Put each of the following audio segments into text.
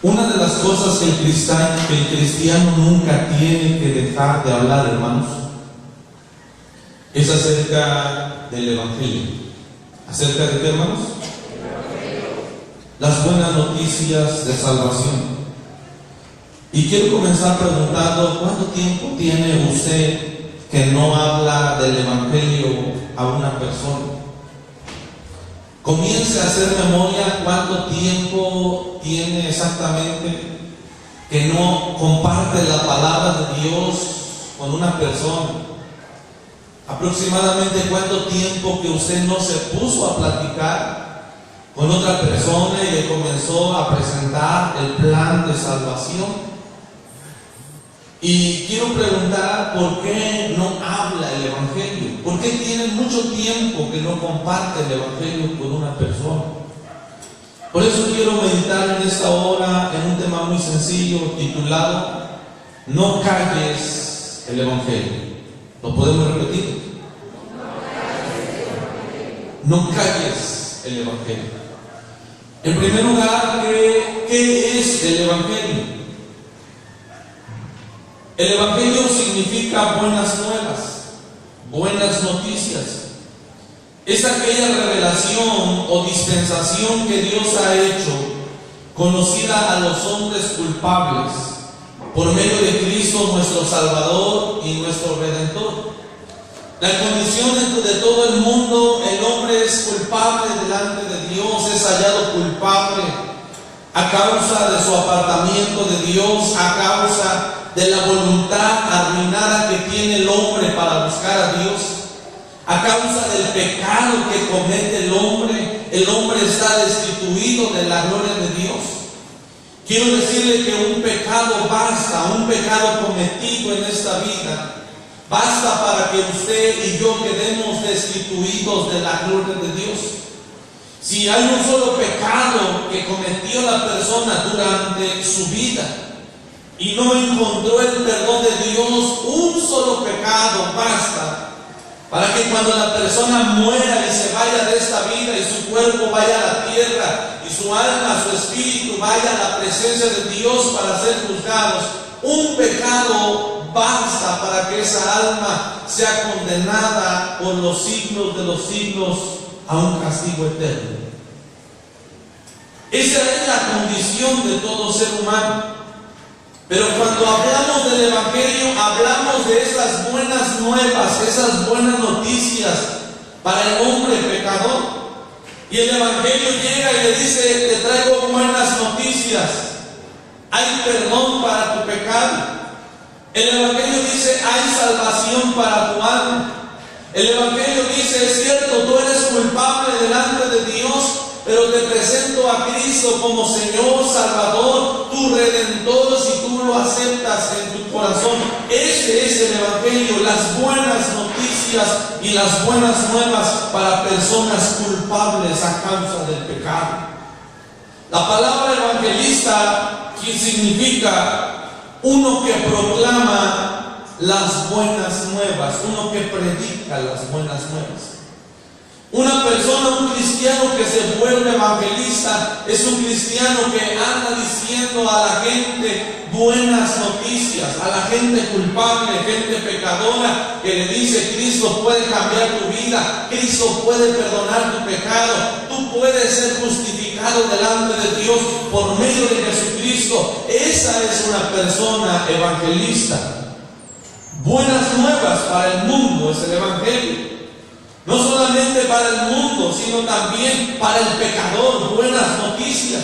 Una de las cosas que el cristiano nunca tiene que dejar de hablar, hermanos, es acerca del Evangelio. ¿Acerca de qué, hermanos? Las buenas noticias de salvación. Y quiero comenzar preguntando, ¿cuánto tiempo tiene usted que no habla del Evangelio a una persona? Comience a hacer memoria cuánto tiempo tiene exactamente que no comparte la palabra de Dios con una persona. Aproximadamente cuánto tiempo que usted no se puso a platicar con otra persona y le comenzó a presentar el plan de salvación. Y quiero preguntar, ¿por qué no habla el Evangelio? ¿Por qué tiene mucho tiempo que no comparte el Evangelio con una persona? Por eso quiero meditar en esta hora en un tema muy sencillo titulado No calles el Evangelio. ¿Lo podemos repetir? No calles el Evangelio. En primer lugar, ¿qué es el Evangelio? El Evangelio significa buenas nuevas, buenas noticias. Es aquella revelación o dispensación que Dios ha hecho conocida a los hombres culpables por medio de Cristo nuestro Salvador y nuestro Redentor. La condición de todo el mundo, el hombre es culpable delante de Dios, es hallado culpable a causa de su apartamiento de Dios, a causa de la voluntad arruinada que tiene el hombre para buscar a Dios, a causa del pecado que comete el hombre está destituido de la gloria de Dios. Quiero decirle que un pecado basta, un pecado cometido en esta vida, basta para que usted y yo quedemos destituidos de la gloria de Dios. Si hay un solo pecado que cometió la persona durante su vida y no encontró el perdón de Dios, un solo pecado basta para que cuando la persona muera y se vaya de esta vida y su cuerpo vaya a la tierra y su alma, su espíritu vaya a la presencia de Dios para ser juzgados, un pecado basta para que esa alma sea condenada por los siglos de los siglos a un castigo eterno. Esa es la condición de todo ser humano. Pero cuando hablamos del Evangelio, hablamos de esas buenas nuevas, esas buenas noticias para el hombre pecador. Y el Evangelio llega y le dice, te traigo buenas noticias. Hay perdón para tu pecado. El Evangelio dice, hay salvación para tu alma. El Evangelio dice, es cierto, tú eres culpable delante de Dios, pero te presento a Cristo como Señor, Salvador, tu Redentor, si tú lo aceptas en tu corazón. Ese es el Evangelio, las buenas noticias y las buenas nuevas para personas culpables a causa del pecado. La palabra evangelista, que significa uno que proclama las buenas nuevas, uno que predica las buenas nuevas. Una persona, un cristiano que se vuelve evangelista, es un cristiano que anda diciendo a la gente buenas noticias, a la gente culpable, gente pecadora, que le dice, Cristo puede cambiar tu vida, Cristo puede perdonar tu pecado, tú puedes ser justificado delante de Dios por medio de Jesucristo. Esa es una persona evangelista. Buenas nuevas para el mundo es el Evangelio. No solamente para el mundo, sino también para el pecador, buenas noticias.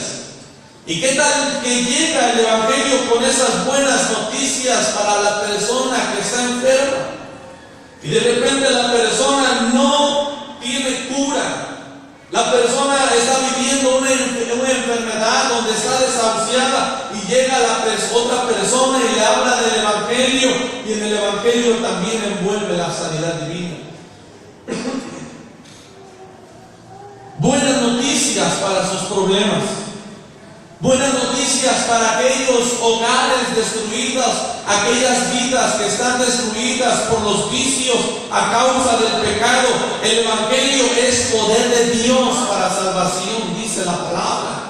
¿Y qué tal que llega el Evangelio con esas buenas noticias para la persona que está enferma? Y de repente la persona no tiene cura. La persona está viviendo una enfermedad donde está desahuciada y llega otra persona y le habla del Evangelio, y en el Evangelio también envuelve la sanidad divina. Buenas noticias para sus problemas, buenas noticias para aquellos hogares destruidos, aquellas vidas que están destruidas por los vicios a causa del pecado. El Evangelio es poder de Dios para salvación, dice la palabra.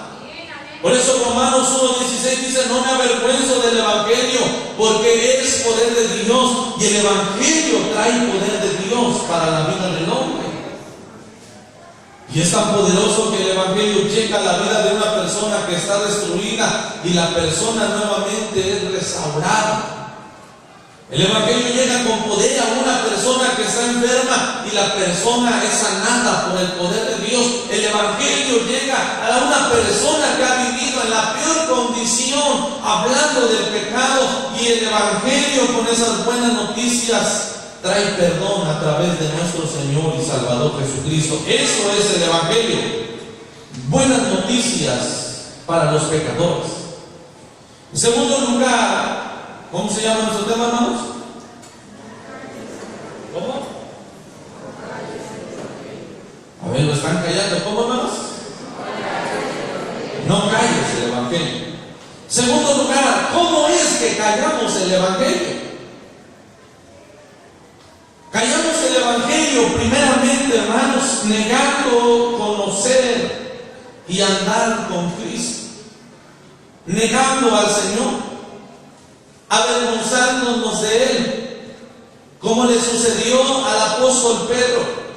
Por eso Romanos 1:16 dice: no me avergüenzo del Evangelio, porque es poder de Dios, y el Evangelio trae poder de Dios para la vida del hombre. Y es tan poderoso que el Evangelio llega a la vida de una persona que está destruida y la persona nuevamente es restaurada. El Evangelio llega con poder a una persona que está enferma y la persona es sanada por el poder de Dios. El Evangelio llega a una persona que ha vivido en la peor condición, hablando del pecado, y el Evangelio con esas buenas noticias trae perdón a través de nuestro Señor y Salvador Jesucristo. Eso es el Evangelio. Buenas noticias para los pecadores. En segundo lugar, ¿cómo se llama nuestro tema, hermanos? ¿Cómo? A ver, lo están callando. ¿Cómo, hermanos? No calles el Evangelio. Segundo lugar, ¿cómo es que callamos el Evangelio? Callamos el Evangelio primeramente, hermanos, negando conocer y andar con Cristo, negando al Señor, avergonzándonos de Él, como le sucedió al apóstol Pedro.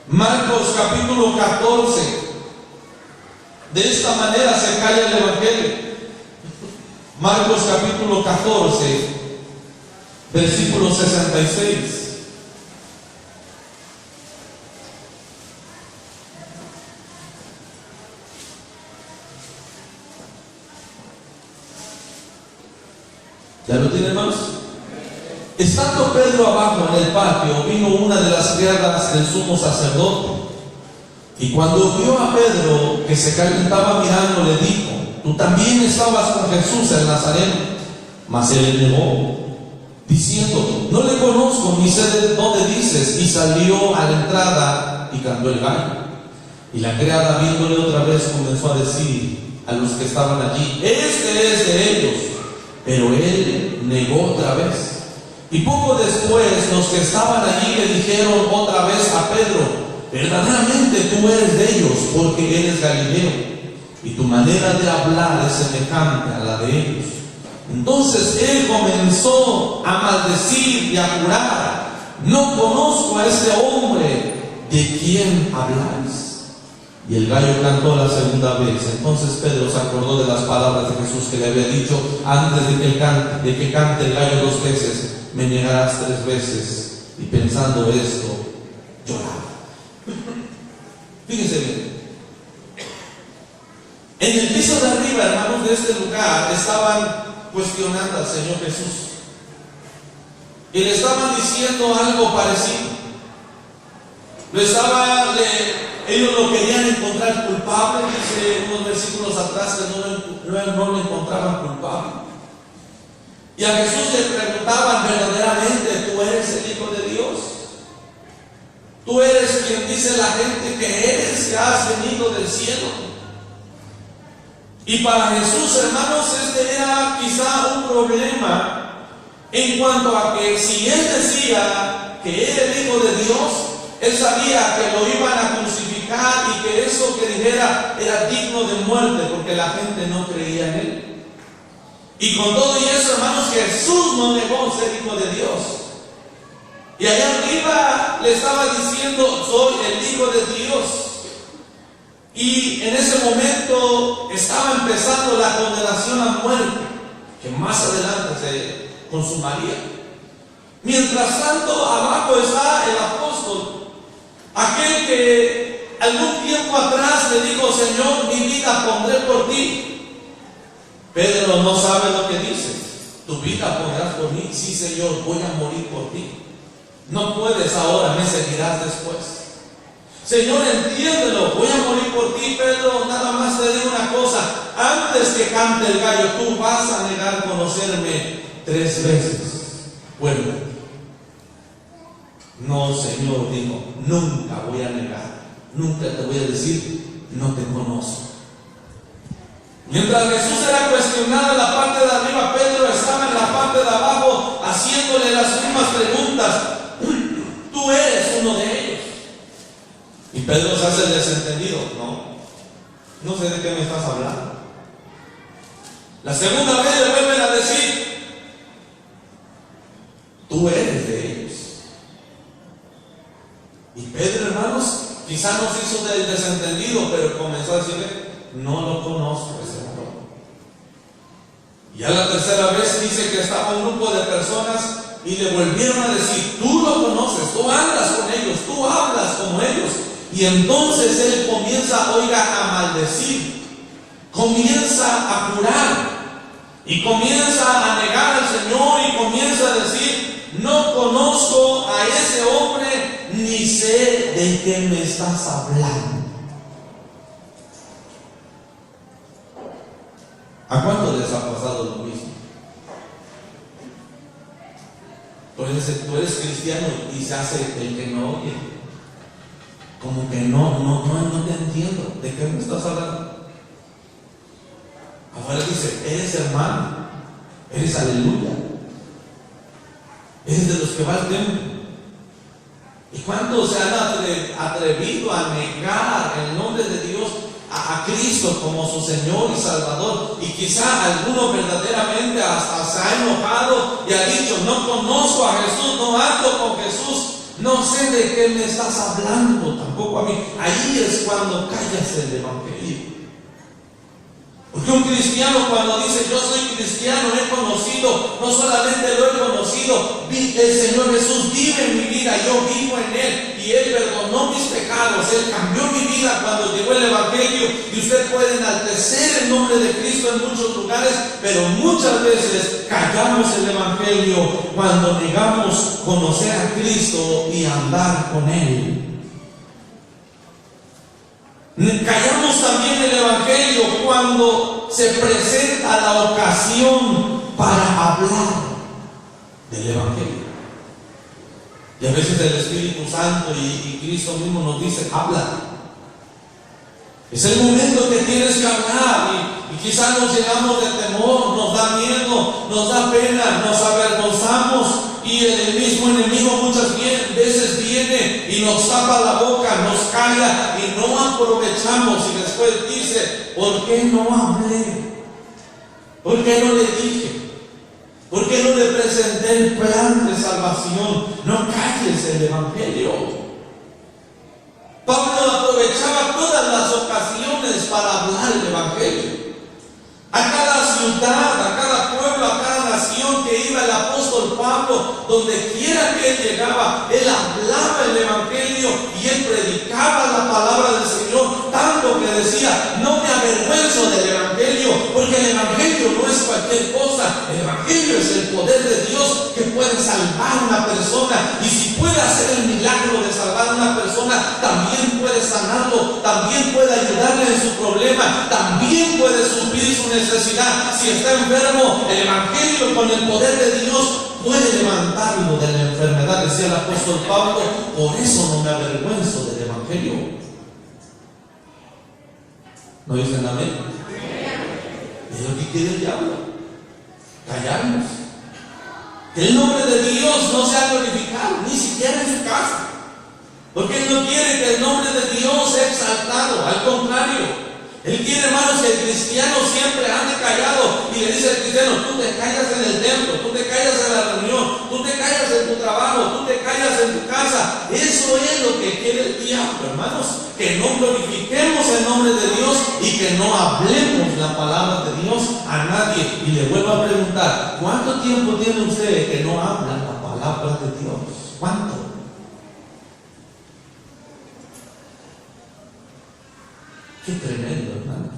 Marcos capítulo 14. De esta manera se calla el Evangelio. Marcos capítulo 14, versículo 66. ¿Ya lo tiene, hermanos? Estando Pedro abajo en el patio, vino una de las criadas del sumo sacerdote, y cuando vio a Pedro que se calentaba mirando, le dijo: tú también estabas con Jesús el Nazareno. Mas él le negó, diciendo: no le conozco, ni sé de dónde dices. Y salió a la entrada y cantó el gallo. Y la criada, viéndole otra vez, comenzó a decir a los que estaban allí: este es de ellos. Pero él negó otra vez. Y poco después los que estaban allí le dijeron otra vez a Pedro: verdaderamente tú eres de ellos, porque eres Galileo, y tu manera de hablar es semejante a la de ellos. Entonces él comenzó a maldecir y a jurar: no conozco a este hombre de quien habláis. Y el gallo cantó la segunda vez. Entonces Pedro se acordó de las palabras de Jesús que le había dicho: antes de que cante el gallo 2 veces, me negarás 3 veces. Y pensando esto, lloraba. Fíjense bien. En el piso de arriba, hermanos, de este lugar, estaban cuestionando al Señor Jesús. Y le estaban diciendo algo parecido. Ellos lo querían encontrar culpable. Dice unos versículos atrás que no lo encontraban culpable. Y a Jesús le preguntaban: verdaderamente tú eres el Hijo de Dios. Tú eres quien dice la gente que eres, que has venido del cielo. Y para Jesús, hermanos, este era quizá un problema en cuanto a que si él decía que era el Hijo de Dios, él sabía que lo iban a crucificar y que eso que dijera era digno de muerte, porque la gente no creía en él. Y con todo y eso, hermanos, Jesús no negó ser Hijo de Dios. Y allá arriba le estaba diciendo: soy el Hijo de Dios. Y en ese momento estaba empezando la condenación a muerte, que más adelante se consumaría. Mientras tanto, abajo está el apóstol, aquel que algún tiempo atrás le dijo: Señor, mi vida pondré por ti. Pedro no sabe lo que dice. Tu vida pondrás por mí. Sí, Señor, voy a morir por ti. No puedes ahora, me seguirás después. Señor, entiéndelo, voy a morir por ti. Pedro, nada más te digo una cosa: antes que cante el gallo, tú vas a negar conocerme 3 veces. Bueno, no, Señor, dijo, nunca voy a negar, nunca te voy a decir no te conozco. Mientras Jesús era cuestionado en la parte de arriba, Pedro estaba en la parte de abajo haciéndole las mismas preguntas. Tú eres uno de ellos. Y Pedro se hace el desentendido. No sé de qué me estás hablando. La segunda vez le vuelven a decir: tú eres de ellos. Y Pedro, hermanos, quizá no se hizo del desentendido, pero comenzó a decirle: no lo conozco ese varón. Y a la tercera vez dice que estaba un grupo de personas y le volvieron a decir: tú lo conoces, tú andas con ellos, tú hablas como ellos. Y entonces él comienza, oiga, a maldecir, comienza a jurar y comienza a negar al Señor y comienza a decir: no conozco a ese hombre, ni sé de qué me estás hablando. ¿A cuánto les ha pasado lo mismo? Tú eres cristiano y se hace el que no oye. Como que no te entiendo. ¿De qué me estás hablando? Afuera dice: eres hermano, eres aleluya, eres de los que va al templo. ¿Y cuántos se han atrevido a negar el nombre de Dios, a Cristo como su Señor y Salvador? Y quizá alguno verdaderamente hasta se ha enojado y ha dicho: no conozco a Jesús, no ando con Jesús, no sé de qué me estás hablando, tampoco a mí. Ahí es cuando callas el evangelio. Porque un cristiano, cuando dice: yo soy cristiano, he conocido, no solamente lo he conocido, el Señor Jesús vive en mi vida, yo vivo en Él, y Él perdonó mis pecados, Él cambió mi vida cuando llegó el evangelio. Y usted puede enaltecer el nombre de Cristo en muchos lugares, pero muchas veces callamos el evangelio cuando negamos conocer a Cristo y andar con Él. Callamos también el evangelio cuando se presenta la ocasión para hablar del evangelio. Y a veces el Espíritu Santo y Cristo mismo nos dice: habla. Es el momento que tienes que hablar, y quizás nos llenamos de temor, nos da miedo, nos da pena, nos avergonzamos, y el mismo enemigo muchas veces viene y nos tapa la boca, nos calla y no aprovechamos, y después dice: ¿por qué no hablé? ¿Por qué no le dije? ¿Por qué no le presenté el plan de salvación? No calles el evangelio. Pablo aprovechaba todas las ocasiones para hablar el evangelio. A cada ciudad, a cada pueblo, a cada nación que iba el apóstol Pablo, donde quiera que él llegaba, él hablaba el evangelio y él predicaba la palabra del Señor, tanto que decía: no me avergüenzo del evangelio, porque el evangelio no es cualquier cosa. El evangelio es el poder de Dios que puede salvar a una persona, y si puede hacer el milagro de salvar a una persona, también puede sanarlo, también puede ayudarle en su problema, también puede suplir su necesidad. Si está enfermo, el evangelio con el poder de Dios puede levantarlo de la enfermedad, decía el apóstol Pablo. Por eso no me avergüenzo del evangelio. ¿No dicen amén? Es lo que quiere el diablo: callarnos, que el nombre de Dios no sea glorificado, ni siquiera en su casa, porque Él no quiere que el nombre de Dios sea exaltado. Al contrario, Él quiere, hermanos, que el cristiano siempre ande callado, y le dice al cristiano: tú te callas en el templo, tú te callas en la reunión, tú te callas en tu trabajo, tú te callas en tu casa. Eso es lo que quiere el diablo, hermanos, que no glorifiquemos el nombre de Dios y que no hablemos la palabra de Dios a nadie. Y le vuelvo a preguntar: ¿cuánto tiempo tiene usted que no habla la palabra de Dios? ¿Cuánto? Qué tremendo, hermano.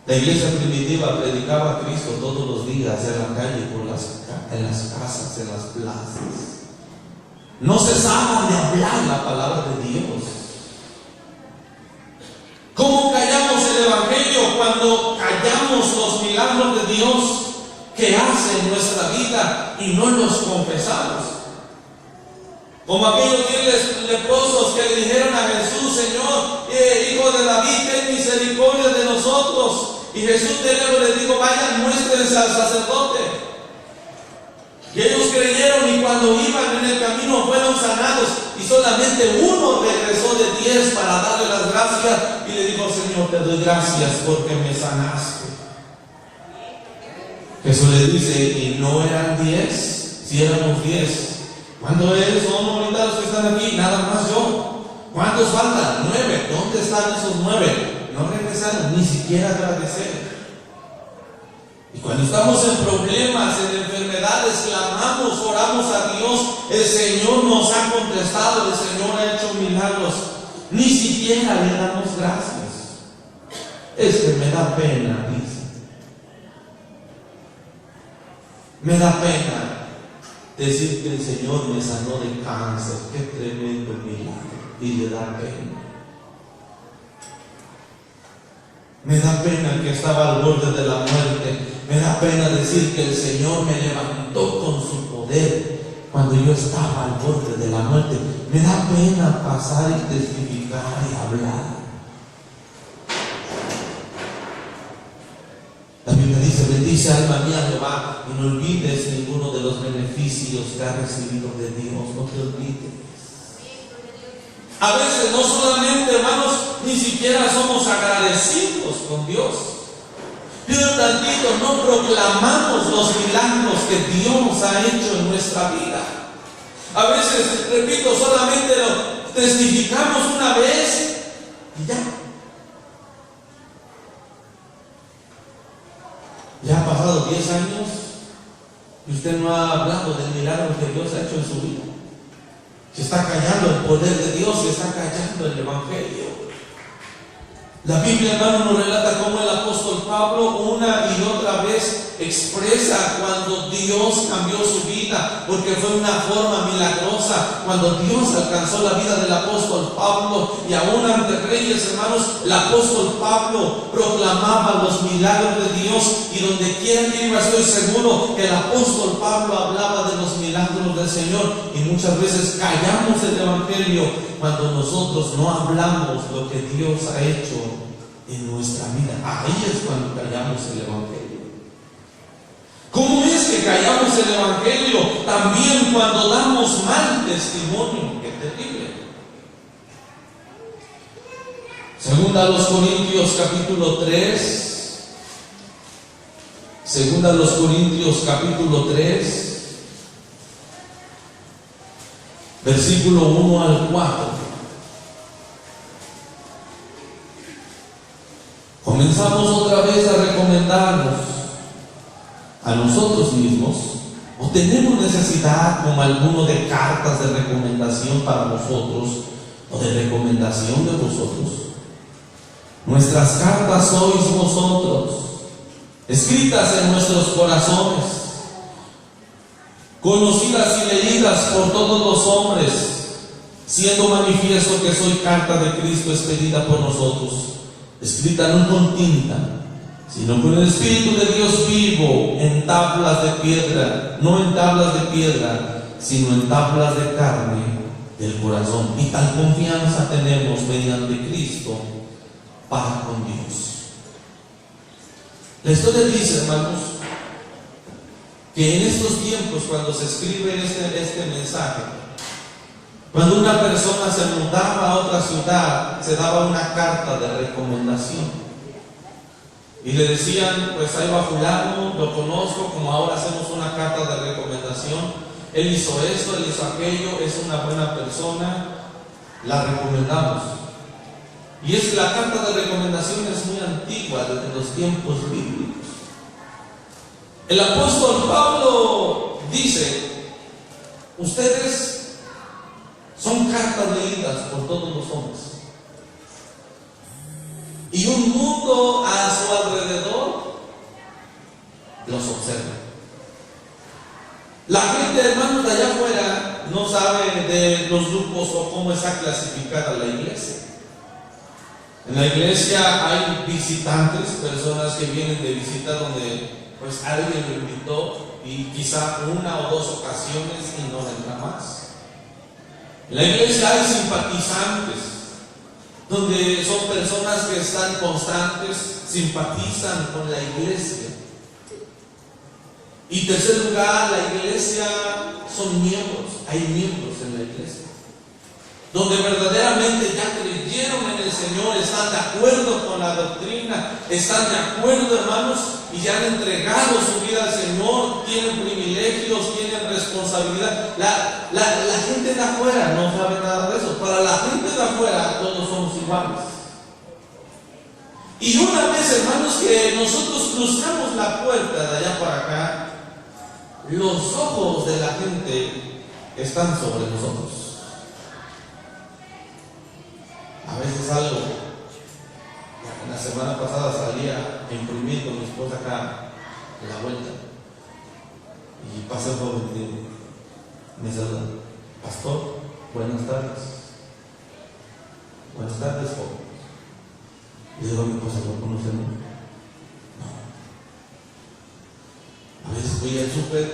La iglesia primitiva predicaba a Cristo todos los días en la calle, en las casas, en las plazas. No cesaban de hablar la palabra de Dios. ¿Cómo callamos el evangelio? Cuando callamos los milagros de Dios que hace en nuestra vida y no los confesamos. Como aquellos 10 leprosos que le dijeron a Jesús: Señor, hijo de David, ten misericordia de nosotros. Y Jesús de nuevo les dijo: vayan, muéstrense al sacerdote. Y ellos creyeron, y cuando iban en el camino fueron sanados, y solamente uno regresó de 10 para darle las gracias y le dijo: Señor, Señor, te doy gracias porque me sanaste. Jesús le dice, ¿y no eran 10? Si éramos 10. ¿Cuánto eres? Son ahorita los que están aquí, nada más yo. ¿Cuántos faltan? 9. ¿Dónde están esos 9? No regresaron, ni siquiera agradecer. Y cuando estamos en problemas, en enfermedades, clamamos, oramos a Dios, el Señor nos ha contestado, el Señor ha hecho milagros. Ni siquiera le damos gracias. Es que me da pena, dice. Me da pena decir que el Señor me sanó de cáncer. Qué tremendo milagro. Y le da pena. Me da pena que estaba al borde de la muerte. Me da pena decir que el Señor me levantó con su poder cuando yo estaba al borde de la muerte. Me da pena pasar y testificar y hablar. La Biblia dice, bendice alma mía Jehová y no olvides ninguno de los beneficios que has recibido de Dios. No te olvides. A veces no solamente, hermanos, ni siquiera somos agradecidos con Dios. Pero tantito no proclamamos los milagros que Dios ha hecho en nuestra vida. A veces, repito, solamente lo testificamos una vez y ya. Ya ha pasado 10 años y usted no ha hablado del milagro que Dios ha hecho en su vida. Se está callando el poder de Dios, se está callando el Evangelio. La Biblia, hermano, nos relata cómo el apóstol Pablo una y otra vez expresa cuando Dios cambió su vida, porque fue una forma milagrosa. Cuando Dios alcanzó la vida del apóstol Pablo, y aún ante reyes, hermanos, el apóstol Pablo proclamaba los milagros de Dios, y donde quiera que iba, estoy seguro que el apóstol Pablo hablaba de los milagros del Señor. Y muchas veces callamos el Evangelio cuando nosotros no hablamos lo que Dios ha hecho en nuestra vida. Ahí es cuando callamos el Evangelio. ¿Cómo es que callamos el Evangelio? También cuando damos mal testimonio. ¡Qué terrible! Segunda a los Corintios capítulo 3. Segunda a los Corintios capítulo 3. Versículo 1 al 4. Comenzamos otra vez a recomendarnos a nosotros mismos, o tenemos necesidad como alguno de cartas de recomendación para nosotros, o de recomendación de vosotros. Nuestras cartas sois vosotros, escritas en nuestros corazones, conocidas y leídas por todos los hombres, siendo manifiesto que soy carta de Cristo expedida por nosotros, escrita no con tinta, sino con el Espíritu de Dios vivo, en tablas de piedra, no en tablas de piedra, sino en tablas de carne del corazón. Y tal confianza tenemos mediante Cristo para con Dios. La historia dice, hermanos, que en estos tiempos, cuando se escribe este mensaje, cuando una persona se mudaba a otra ciudad, se daba una carta de recomendación. Y le decían, pues ahí va fulano, lo conozco, como ahora hacemos una carta de recomendación. Él hizo esto, él hizo aquello, es una buena persona, la recomendamos. Y es la carta de recomendación es muy antigua, desde los tiempos bíblicos. El apóstol Pablo dice, ustedes son cartas leídas por todos los hombres. Y un mundo a su alrededor los observa. La gente, hermanos, de allá afuera no sabe de los grupos o cómo está clasificada la iglesia. En la iglesia hay visitantes, personas que vienen de visita donde pues alguien lo invitó y quizá una o dos ocasiones y no entra más. En la iglesia hay simpatizantes, donde son personas que están constantes, simpatizan con la iglesia. Y tercer lugar, la iglesia son miembros, hay miembros en la iglesia, donde verdaderamente ya creyeron en el Señor, están de acuerdo con la están de acuerdo, hermanos, y ya han entregado su vida al Señor, tienen privilegios, tienen responsabilidad. La gente de afuera no sabe nada de eso. Para la gente de afuera todos somos iguales. Y una vez, hermanos, que nosotros cruzamos la puerta de allá para acá, los ojos de la gente están sobre nosotros. A veces algo. La semana pasada salía a imprimir con mi esposa acá en la vuelta. Y pasé por el me saluda. Pastor, buenas tardes. Buenas tardes, joven. Y digo a mi esposa, ¿no conocemos? No. A veces voy al súper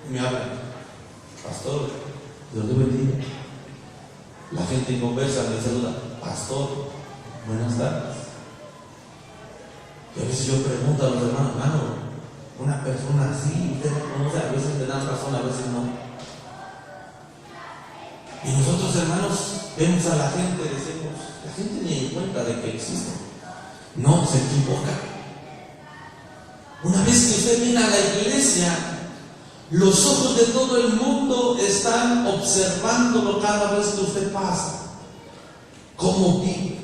y me hablan. Pastor, Dios te bendiga. La gente conversa, me saluda. Pastor, buenas tardes. Y a veces yo pregunto a los hermanos, hermano, una persona así, usted no conoce, a veces me dan razón, a veces no. Y nosotros, hermanos, vemos a la gente, decimos, la gente ni en cuenta de que existe. No, se equivoca. Una vez que usted viene a la iglesia, los ojos de todo el mundo están observándolo cada vez que usted pasa. ¿Cómo vive?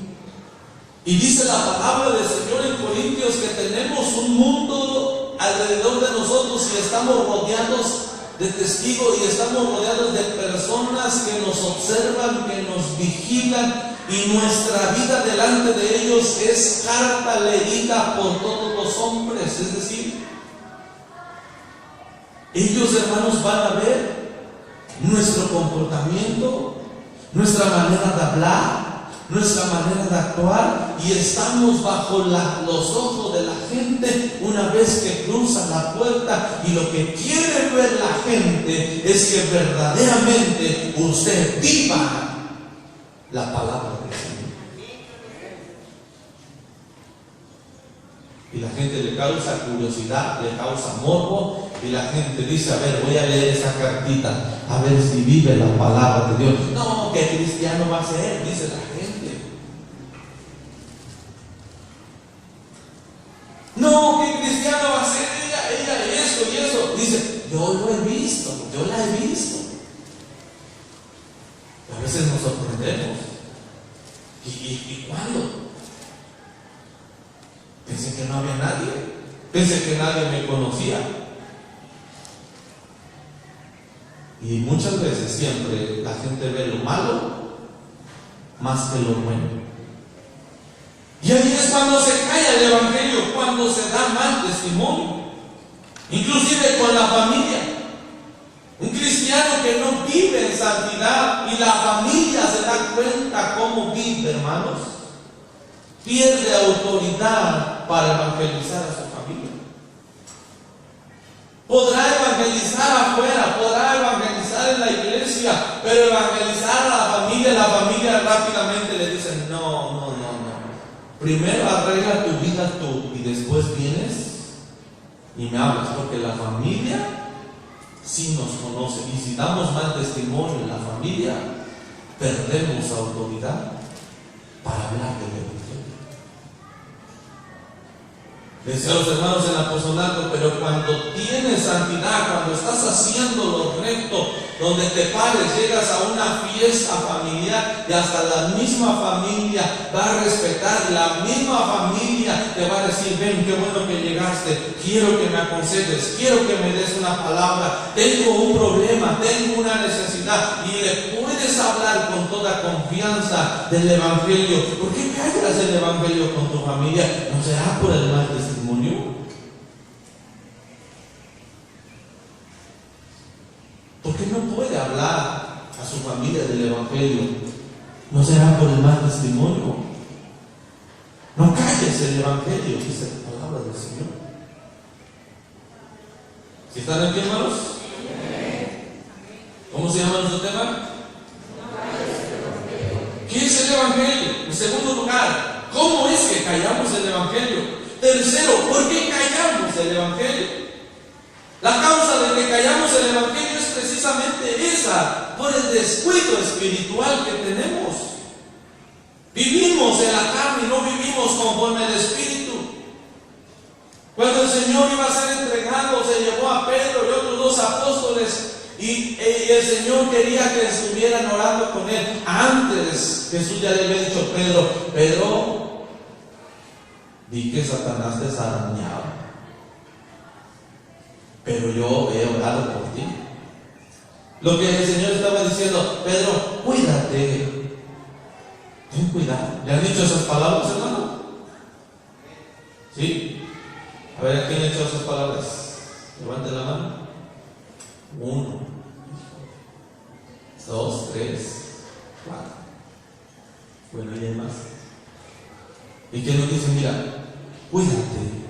Y dice la palabra del Señor en Corintios que tenemos un mundo alrededor de nosotros y estamos rodeados de testigos y estamos rodeados de personas que nos observan, que nos vigilan, y nuestra vida delante de ellos es carta leída por todos los hombres. Es decir, ellos, hermanos, van a ver nuestro comportamiento, nuestra manera de hablar, nuestra manera de actuar, y estamos bajo los ojos de la gente una vez que cruza la puerta, y lo que quiere ver la gente es que verdaderamente usted viva la palabra del Señor. Y la gente le causa curiosidad, le causa morbo, y la gente dice, a ver, voy a leer esa cartita, a ver si vive la palabra de Dios. No, ¿qué cristiano va a ser? Dice la gente. No, ¿qué cristiano va a ser? Ella, esto y eso. Dice, yo lo he visto, yo la he visto. A veces nos sorprendemos. ¿Y cuándo? Pensé que no había nadie. Pensé que nadie me conocía. Y muchas veces, siempre, la gente ve lo malo más que lo bueno. Y ahí es cuando se cae el evangelio, cuando se da mal testimonio. Inclusive con la familia. Un cristiano que no vive en santidad y la familia se da cuenta cómo vive, hermanos, pierde autoridad para evangelizar a su familia. Podrá evangelizar afuera, podrá evangelizar en la iglesia, pero evangelizar a la familia rápidamente le dicen, no. Primero arregla tu vida tú y después vienes y me hablas, porque la familia sí nos conoce, y si damos mal testimonio en la familia, perdemos autoridad para hablar del evangelio. Decía a los hermanos en apostolado, pero cuando tienes santidad, cuando estás haciendo lo recto, donde te pares, llegas a una fiesta familiar y hasta la misma familia va a respetar, la misma familia te va a decir, ven, qué bueno que llegaste, quiero que me aconsejes, quiero que me des una palabra, tengo un problema, tengo una necesidad, y le puedes hablar con toda confianza del evangelio. ¿Por qué callas el evangelio con tu familia? ¿No será por el mal testimonio? ¿Por qué no puede hablar a su familia del evangelio? ¿No será por el mal testimonio? No calles el evangelio, dice la palabra del Señor. ¿Sí están aquí, hermanos? ¿Cómo se llama nuestro tema? ¿Qué es el evangelio? En segundo lugar, ¿cómo es que callamos el evangelio? Tercero, ¿por qué callamos el evangelio? La causa de que callamos el evangelio es precisamente esa, por el descuido espiritual que tenemos. Vivimos en la carne y no vivimos conforme al espíritu. Señor iba a ser entregado, se llevó a Pedro y otros 2 apóstoles. Y el Señor quería que estuvieran orando con él. Antes Jesús ya le había dicho: Pedro, vi que Satanás te zarandeaba, pero yo he orado por ti. Lo que el Señor estaba diciendo: Pedro, cuídate, ten cuidado. ¿Le han dicho esas palabras, hermano? ¿Sí? A ver, ¿a quién le ha dicho esas palabras? Levante la mano. 1, 2, 3, 4. Bueno, y hay más. ¿Y quién nos dice? Mira, cuídate,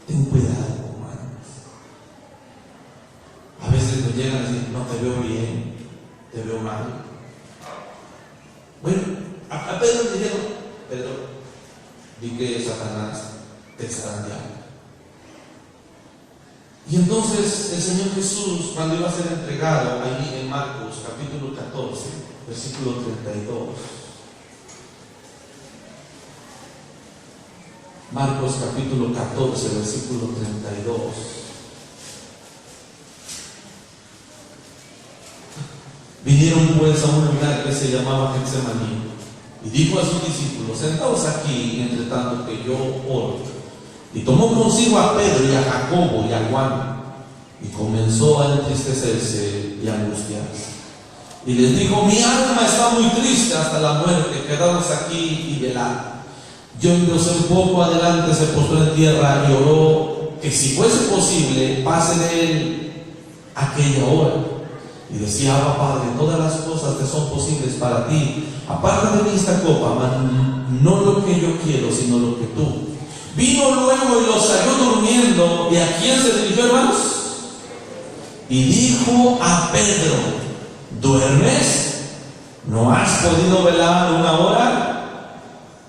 ten cuidado, hermanos. A veces nos llegan a decir: no te veo bien, te veo mal. Bueno, a Pedro le dijeron: Pedro, vi que Satanás te zarandeaba. Y entonces el Señor Jesús, cuando iba a ser entregado, ahí en Marcos capítulo 14, versículo 32. Marcos capítulo 14, versículo 32. Vinieron pues a un lugar que se llamaba Getsemaní, y dijo a sus discípulos: sentaos aquí, entre tanto que yo oro. Y tomó consigo a Pedro y a Jacobo y a Juan, y comenzó a entristecerse y a angustiarse. Y les dijo: mi alma está muy triste hasta la muerte, quedaos aquí y velad. Yéndose un poco adelante, se postró en tierra y oró que si fuese posible pase de él aquella hora. Y decía: Abba, Padre, todas las cosas te son posibles para ti. Aparta de mí esta copa, mas no lo que yo quiero, sino lo que tú. Vino luego y los halló durmiendo. ¿Y a quién se dirigió, hermanos? Y dijo a Pedro: ¿duermes? ¿No has podido velar 1 hora?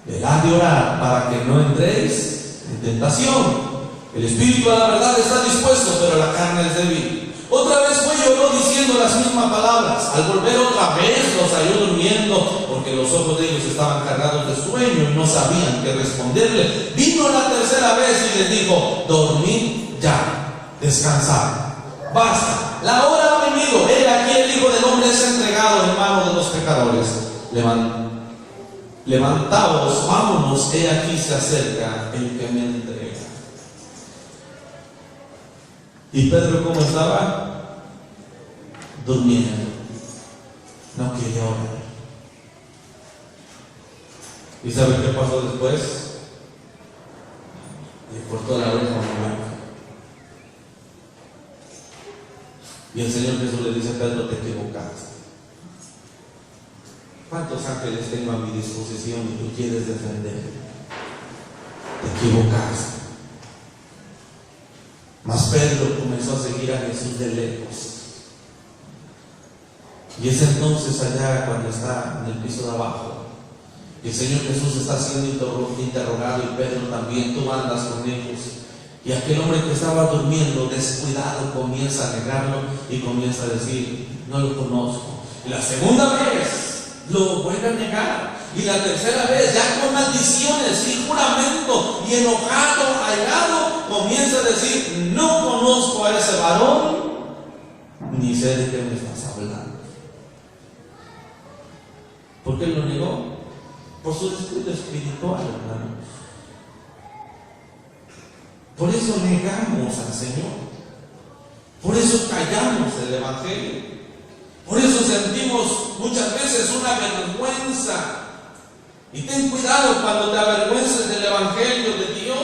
Velad y orad para que no entréis en tentación. El espíritu a la verdad está dispuesto, pero la carne es débil. Otra vez fue y oró diciendo las mismas palabras. Al volver otra vez los halló durmiendo, porque los ojos de ellos estaban cargados de sueño y no sabían qué responderle. Vino la tercera vez y les dijo: dormid ya, descansad, basta, la hora ha venido. He aquí el Hijo del Hombre es entregado en manos de los pecadores. Levantaos, vámonos, he aquí se acerca el que me entrega. ¿Y Pedro cómo estaba? Durmiendo. No quería orar. ¿Y sabe qué pasó después? Le cortó la oreja a una vaca. Y el Señor Jesús le dice a Pedro: te equivocaste. ¿Cuántos ángeles tengo a mi disposición y tú quieres defender? Te equivocaste. Mas Pedro comenzó a seguir a Jesús de lejos. Y es entonces allá cuando está en el piso de abajo, y el Señor Jesús está siendo interrogado, y Pedro también: tú andas con ellos. Y aquel hombre que estaba durmiendo, descuidado, comienza a negarlo y comienza a decir: no lo conozco. Y la segunda vez lo vuelve a negar. Y la tercera vez, ya con maldiciones y juramento y enojado, airado, comienza a decir: no conozco a ese varón, ni sé de qué me estás hablando. ¿Por qué lo negó? Por su descuido espiritual, hermanos. Por eso negamos al Señor. Por eso callamos el Evangelio. Por eso sentimos muchas veces una vergüenza. Y ten cuidado cuando te avergüences del Evangelio de Dios.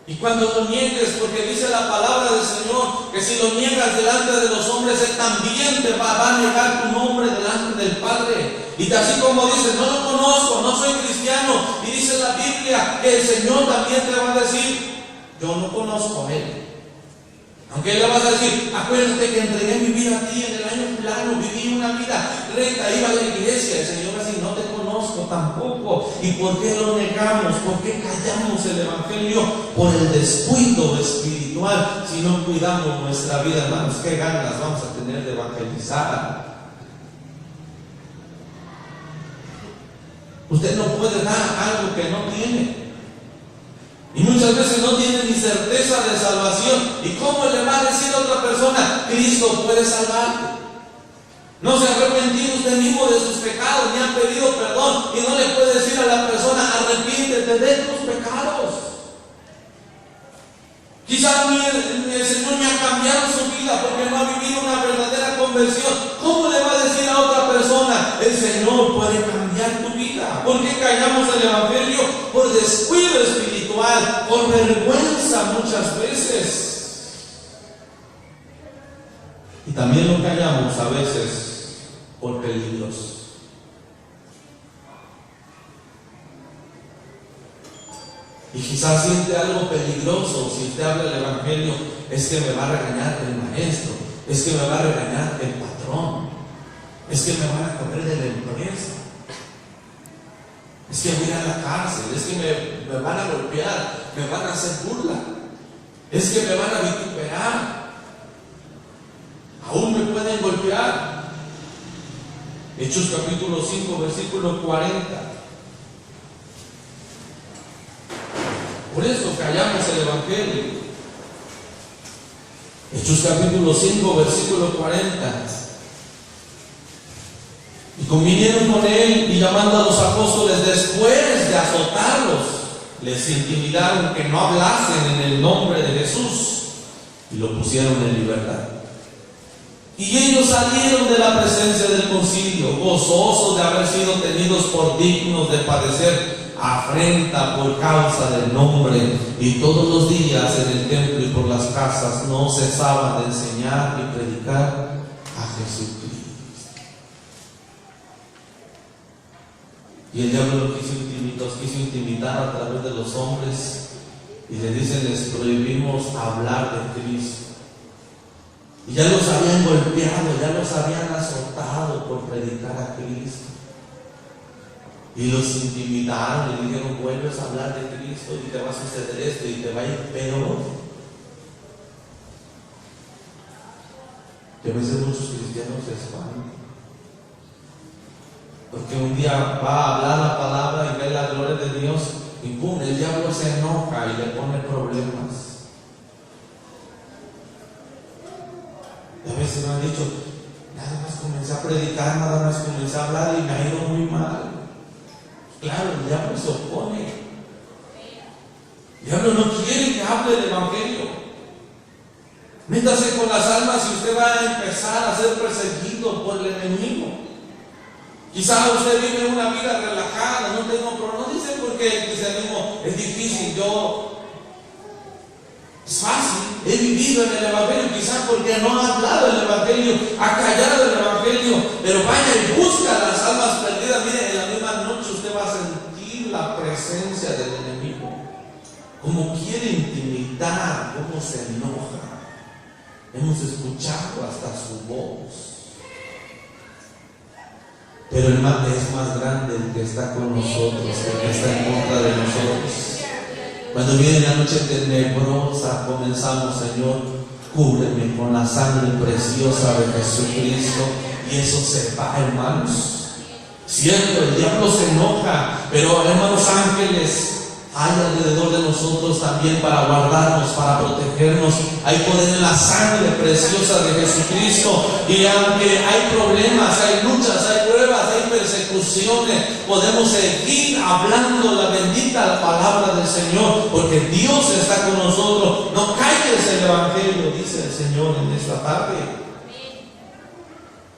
Y cuando lo niegues, porque dice la palabra del Señor que si lo niegas delante de los hombres, Él también te va a negar tu nombre delante del Padre. Y así como dices: no lo conozco, no soy cristiano, y dice la Biblia que el Señor también te va a decir: yo no conozco a Él. Aunque le vas a decir: acuérdate que entregué mi vida a ti en el año fulano, viví una vida recta, iba a la iglesia. El Señor va a decir: no te conozco tampoco. ¿Y por qué lo negamos? ¿Por qué callamos el Evangelio? Por el descuido espiritual. Si no cuidamos nuestra vida, hermanos, ¿qué ganas vamos a tener de evangelizar? Usted no puede dar algo que no tiene. Y muchas veces no tiene ni certeza de salvación. ¿Y cómo le va a decir a otra persona, Cristo puede salvarte? No se ha arrepentido usted mismo de sus pecados, ni ha pedido perdón, y no le puede decir a la persona, arrepiéntete de tus pecados. Quizás el Señor me ha cambiado su vida porque no ha vivido una verdadera conversión. ¿Cómo le va a decir a otra persona, el Señor puede cambiar tu vida? ¿Por qué callamos el Evangelio? Por descuido espiritual, por vergüenza muchas veces. Y también lo callamos a veces por peligros. Y quizás siente algo peligroso si usted habla del Evangelio. Es que me va a regañar el maestro, es que me va a regañar el patrón, es que me van a correr de la empresa, es que voy a ir a la cárcel, es que me van a golpear, me van a hacer burla, es que me van a vituperar, aún me pueden golpear. Hechos capítulo 5, versículo 40. Por eso callamos el Evangelio. Hechos capítulo 5, versículo 40. Y convinieron con él, y llamando a los apóstoles, después de azotarlos, les intimidaron que no hablasen en el nombre de Jesús, y lo pusieron en libertad. Y ellos salieron de la presencia del concilio, gozosos de haber sido tenidos por dignos de padecer afrenta por causa del nombre, y todos los días en el templo y por las casas no cesaban de enseñar y predicar a Jesucristo. Y el diablo los quiso intimidar a través de los hombres, y le dicen, les prohibimos hablar de Cristo. Y ya los habían golpeado, ya los habían azotado por predicar a Cristo. Y los intimidaron y dijeron, vuelves a hablar de Cristo y te va a suceder esto y te va a ir peor. Y a veces muchos cristianos se espantan, porque un día va a hablar la palabra y ve la gloria de Dios y pum, el diablo se enoja y le pone problemas. Y a veces me han dicho, nada más comencé a predicar, nada más comencé a hablar y me ha ido muy mal. Claro, el diablo se opone. El diablo no quiere que hable del Evangelio. Métase con las almas y usted va a empezar a ser perseguido por el enemigo. Quizás usted vive una vida relajada, no tengo problemas. No dice porque el cristianismo es difícil, es fácil. He vivido en el Evangelio, quizás porque no ha hablado del Evangelio, ha callado el Evangelio, pero vaya y busca las almas perdidas. Mire, en la misma noche usted va a sentir la presencia del enemigo, como quiere intimidar, cómo se enoja. Hemos escuchado hasta su voz. Pero es más grande el que está con nosotros que el que está en contra de nosotros. Cuando viene la noche tenebrosa, comenzamos, Señor, cúbreme con la sangre preciosa de Jesucristo, y eso se va, hermanos. Cierto, el diablo se enoja, pero hermanos, ángeles hay alrededor de nosotros también para guardarnos, para protegernos. Hay poder en la sangre preciosa de Jesucristo, y aunque hay problemas, hay luchas, hay pruebas, hay persecuciones, podemos seguir hablando la bendita palabra del Señor, porque Dios está con nosotros. No calles el Evangelio, dice el Señor en esta tarde.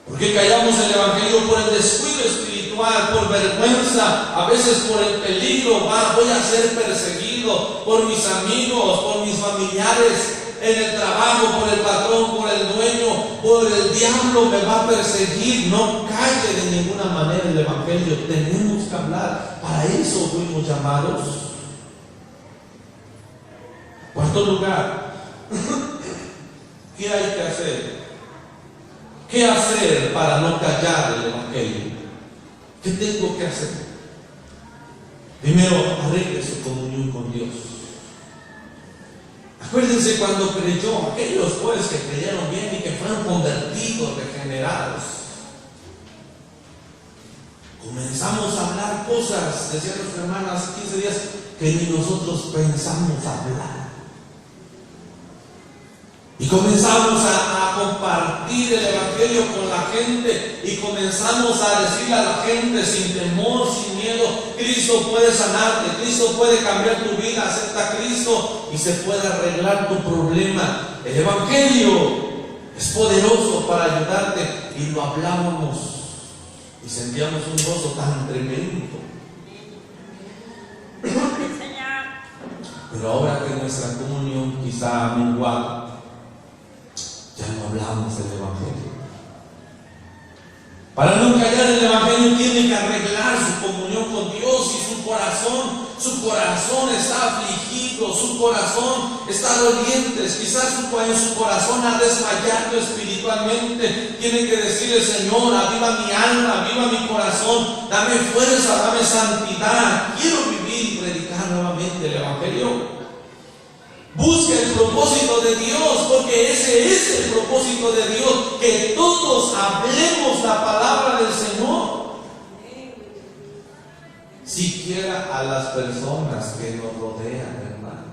¿Por qué callamos el Evangelio? Por el descuido espiritual, por vergüenza, a veces por el peligro. Voy a ser perseguido por mis amigos, por mis familiares, en el trabajo, por el patrón, por el dueño, por el diablo me va a perseguir. No calle de ninguna manera el Evangelio. Tenemos que hablar. Para eso fuimos llamados. Cuarto lugar, ¿qué hay que hacer? ¿Qué hacer para no callar el Evangelio? ¿Qué tengo que hacer? Primero, arregle su comunión con Dios. Acuérdense cuando creyó, aquellos pues que creyeron bien y que fueron convertidos, regenerados. comenzamos a hablar cosas, decía nuestra hermana hace 15 días, que ni nosotros pensamos hablar. Y comenzamos a compartir el Evangelio con la gente y comenzamos a decirle a la gente sin temor, sin miedo: Cristo puede sanarte, Cristo puede cambiar tu vida, acepta a Cristo y se puede arreglar tu problema. El Evangelio es poderoso para ayudarte, y lo hablábamos y sentíamos un gozo tan tremendo. Pero ahora que nuestra comunión quizá ha menguado, ya no hablamos del Evangelio. Para no callar el Evangelio tiene que arreglar su comunión con Dios, y su corazón está afligido, su corazón está doliente, quizás en su corazón ha desmayado espiritualmente. Tiene que decirle: Señor, aviva mi alma, aviva mi corazón, dame fuerza, dame santidad, quiero vivir y predicar nuevamente el Evangelio. Busca el propósito de Dios, porque ese es el propósito de Dios, que todos hablemos la palabra del Señor. Siquiera a las personas que nos rodean, hermano.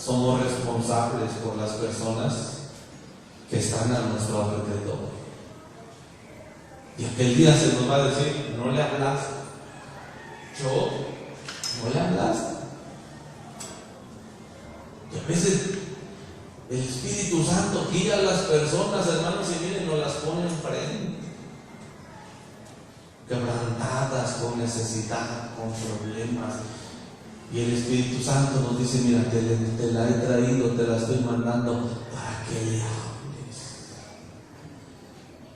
Somos responsables por las personas que están a nuestro alrededor. Y aquel día se nos va a decir: no le hablaste. ¿No le hablaste? Y a veces el Espíritu Santo guía a las personas, hermanos, y miren, nos las pone enfrente, quebrantadas, con necesidad, con problemas. Y el Espíritu Santo nos dice: mira, te la he traído, te la estoy mandando para que le hables.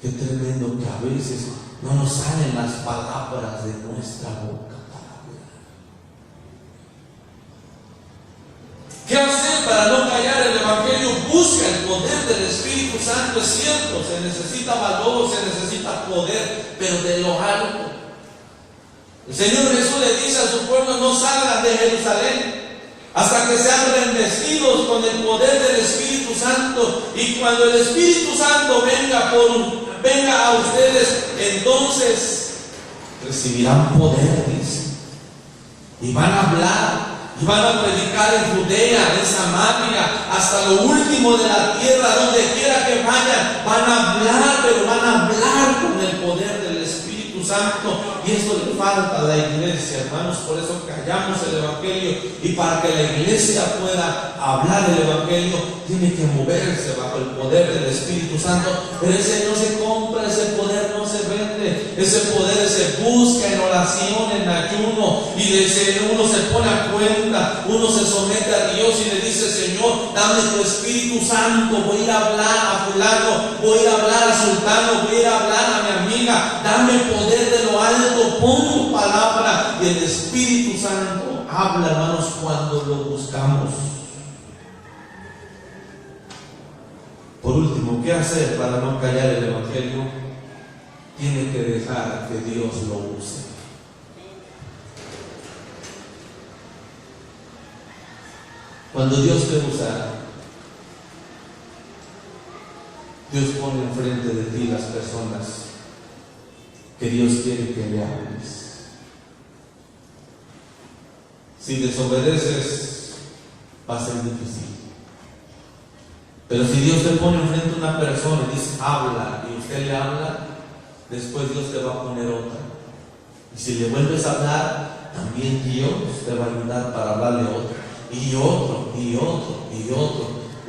Qué tremendo que a veces no nos salen las palabras de nuestra boca. ¿Qué hacer para no callar el Evangelio? Busca el poder del Espíritu Santo. Es cierto, se necesita valor, se necesita poder, pero de lo alto. El Señor Jesús le dice a su pueblo: no salgan de Jerusalén hasta que sean revestidos con el poder del Espíritu Santo. Y cuando el Espíritu Santo venga a ustedes, entonces recibirán poder, dice, y van a hablar. Y van a predicar en Judea, en Samaria, hasta lo último de la tierra, donde quiera que vayan. Van a hablar, pero van a hablar con el poder del Espíritu Santo. Y eso le falta a la iglesia, hermanos. Por eso callamos el Evangelio. Y para que la iglesia pueda hablar del Evangelio, tiene que moverse bajo el poder del Espíritu Santo. Pero ese no se compra, ese poder no se vende. Ese poder se busca en oración, en ayuno. Y uno se pone a cuenta, uno se somete a Dios y le dice: Señor, dame tu Espíritu Santo. Voy a ir a hablar a fulano, voy a ir a hablar a sultano, voy a ir a hablar a mi amiga. Dame poder de lo alto, pon tu palabra. Y el Espíritu Santo habla, hermanos, cuando lo buscamos. Por último, ¿qué hacer para no callar el Evangelio? Tiene que dejar que Dios lo use. Cuando Dios te usa, Dios pone enfrente de ti las personas que Dios quiere que le hables. Si desobedeces, va a ser difícil. Pero si Dios te pone enfrente a una persona y dice: habla, y usted le habla, después Dios te va a poner otra. Y si le vuelves a hablar, también Dios te va a ayudar para hablarle a otra. Y otro, y otro, y otro.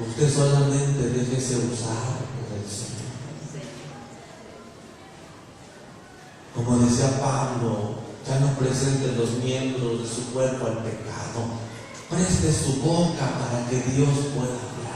Usted solamente déjese usar por el Señor. Como decía Pablo: ya no presente los miembros de su cuerpo al pecado. Preste su boca para que Dios pueda hablar.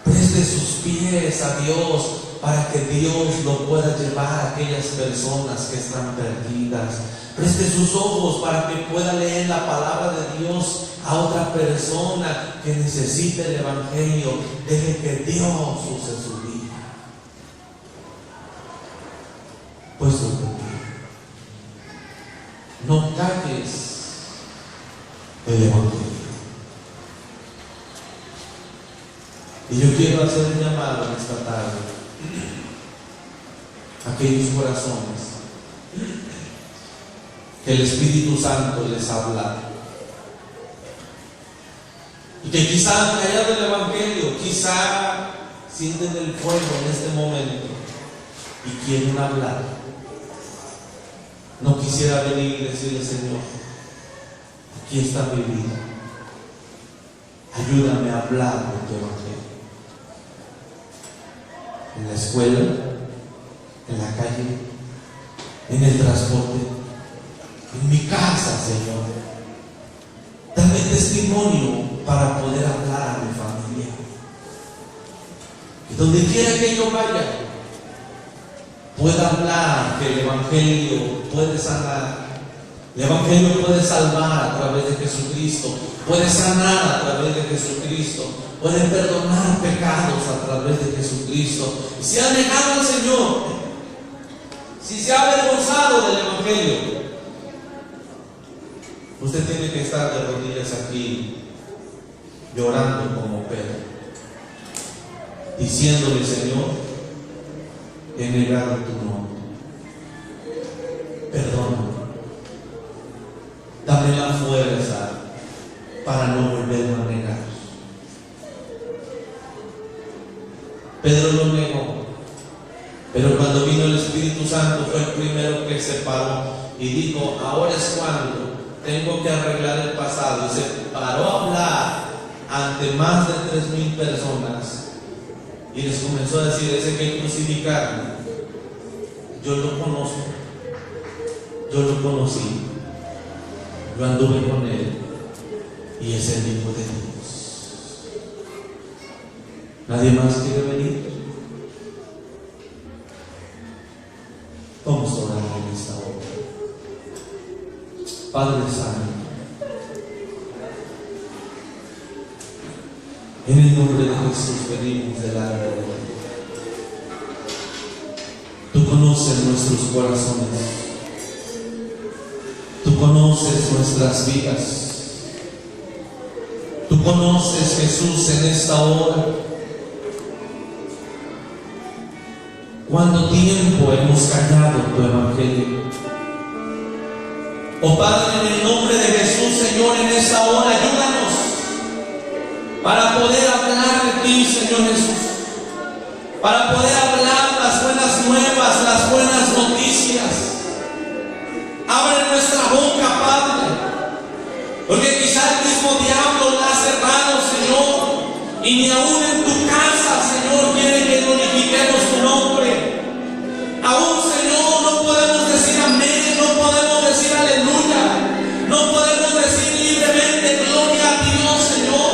Preste sus pies a Dios para que Dios lo pueda llevar a aquellas personas que están perdidas. Preste sus ojos para que pueda leer la palabra de Dios a otra persona que necesite el Evangelio. Deje que Dios use su vida. Pues no calles el Evangelio. Y yo quiero hacer un llamado en esta tarde a aquellos corazones que el Espíritu Santo les habla y que quizá han callado el Evangelio, quizá sienten el fuego en este momento y quieren hablar. No quisiera venir y decirle: Señor, aquí está mi vida, ayúdame a hablar de tu Evangelio. En la escuela, en la calle, en el transporte, en mi casa, Señor. Dame testimonio para poder hablar a mi familia. Y donde quiera que yo vaya, pueda hablar que el Evangelio puede sanar. El Evangelio puede salvar a través de Jesucristo, puede sanar a través de Jesucristo, puede perdonar pecados a través de Jesucristo. Y si ha negado al Señor, si se ha avergonzado del Evangelio, usted tiene que estar de rodillas aquí, llorando como Pedro, diciéndole: Señor, he negado tu nombre, perdóname, dame la fuerza para no volverme a negar. Pedro lo negó, pero cuando vino el Espíritu Santo fue el primero que se paró y dijo: ahora es cuando tengo que arreglar el pasado. Y se paró a hablar ante más de 3,000 personas y les comenzó a decir: ese que crucificaron, yo lo conozco, yo lo conocí, yo anduve con él y es el Hijo de Dios. ¿Nadie más quiere venir? Vamos a orar en esta hora. Padre Santo, en el nombre de Jesús venimos delante de ti. Tú conoces nuestros corazones, tú conoces nuestras vidas, tú conoces, Jesús, en esta hora cuánto tiempo hemos callado tu Evangelio. Oh Padre, en el nombre de Jesús, Señor, en esta hora ayúdanos para poder hablar de ti, Señor Jesús, para poder hablar las buenas nuevas, las buenas noticias. Abre nuestra boca, Padre, porque quizá el mismo diablo la ha cerrado, Señor, y ni aún en tu casa, Señor, quiere que glorifiquemos tu nombre. Aún, Señor, no podemos decir amén, no podemos decir aleluya, no podemos decir libremente gloria a Dios, Señor,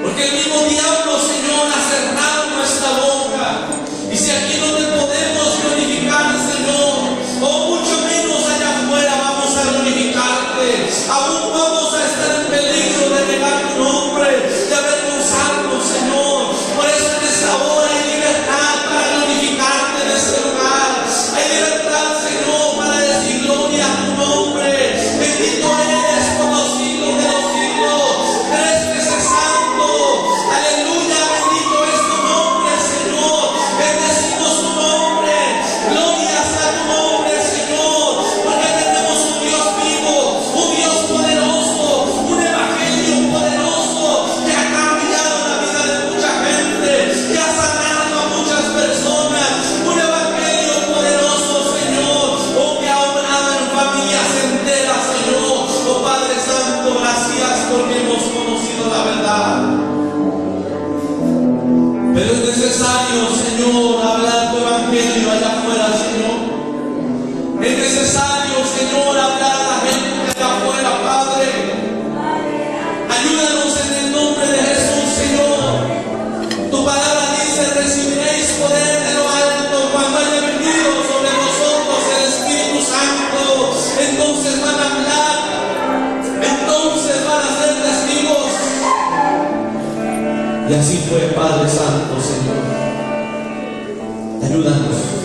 porque el mismo diablo, Señor, ha cerrado nuestra boca. Y si aquí no te podemos glorificar, Señor, o mucho menos allá afuera vamos a glorificarte, aún vamos a estar en peligro de negar tu nombre, de avergonzarnos, Señor. Por eso en esta hora hay libertad para glorificarte en este lugar. Hay libertad, Señor, para decir gloria a tu nombre. Bendito eres por los siglos de los siglos. Eres que eres santo. Aleluya, bendito es tu nombre, Señor. Bendecimos tu nombre. Glorias a tu nombre, Señor. Porque tenemos un Dios vivo, un Dios poderoso, un evangelio poderoso que ha cambiado la vida de mucha gente, que ha sanado a muchas personas. Un evangelio poderoso, Señor, que ha obrado en familias enteras, Señor. Oh Padre Santo, gracias porque hemos conocido la verdad. Pero es necesario, Señor, hablar tu evangelio allá afuera, Señor. Es necesario, Señor, hablar a la gente allá afuera, Padre. Ayúdanos en el nombre de Jesús, Señor. Tu palabra dice: recibiréis poder de lo alto cuando haya venido sobre nosotros el Espíritu Santo. Entonces van a hablar, entonces van a ser testigos. Y así fue, Padre Santo, Señor. Ayúdanos.